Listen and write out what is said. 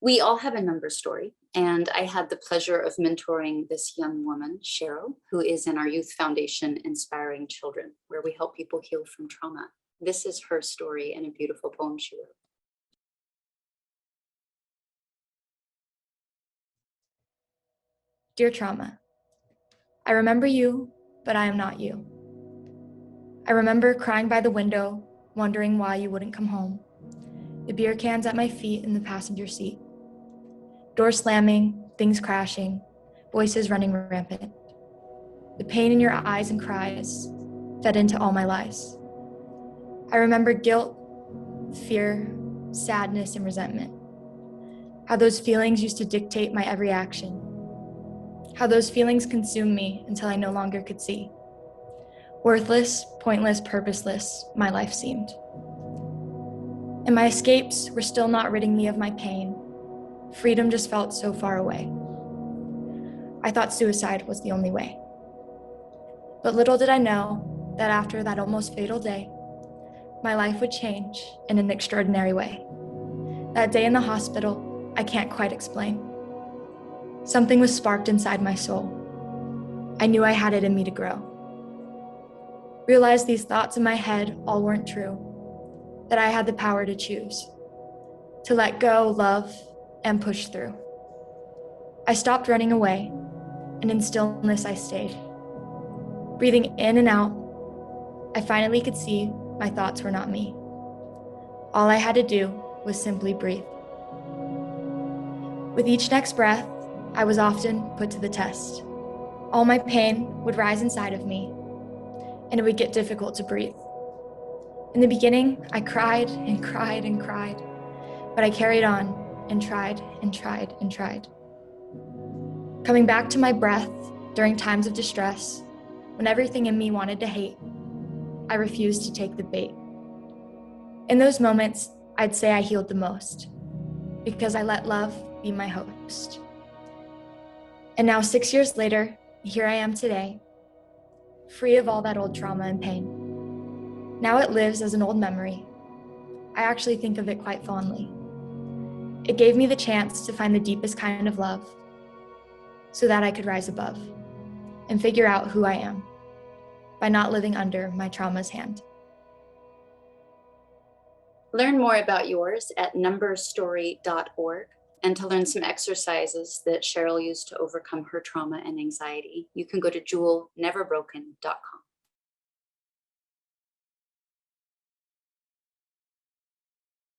We all have a number story, and I had the pleasure of mentoring this young woman, Cheryl, who is in our youth foundation, Inspiring Children, where we help people heal from trauma. This is her story and a beautiful poem she wrote. Dear trauma, I remember you, but I am not you. I remember crying by the window, wondering why you wouldn't come home. The beer cans at my feet in the passenger seat. Door slamming, things crashing, voices running rampant. The pain in your eyes and cries fed into all my lies. I remember guilt, fear, sadness, and resentment. How those feelings used to dictate my every action. How those feelings consumed me until I no longer could see. Worthless, pointless, purposeless, my life seemed. And my escapes were still not ridding me of my pain. Freedom just felt so far away. I thought suicide was the only way. But little did I know that after that almost fatal day, my life would change in an extraordinary way. That day in the hospital, I can't quite explain. Something was sparked inside my soul. I knew I had it in me to grow. Realized these thoughts in my head all weren't true, that I had the power to choose, to let go, love, and push through. I stopped running away, and in stillness I stayed. Breathing in and out, I finally could see my thoughts were not me. All I had to do was simply breathe. With each next breath, I was often put to the test. All my pain would rise inside of me, and it would get difficult to breathe. In the beginning, I cried and cried and cried, but I carried on and tried and tried and tried. Coming back to my breath during times of distress, when everything in me wanted to hate, I refused to take the bait. In those moments, I'd say I healed the most, because I let love be my host. And now 6 years later, here I am today, free of all that old trauma and pain. Now it lives as an old memory. I actually think of it quite fondly. It gave me the chance to find the deepest kind of love so that I could rise above and figure out who I am by not living under my trauma's hand. Learn more about yours at numberstory.org. And to learn some exercises that Cheryl used to overcome her trauma and anxiety, you can go to jewelneverbroken.com.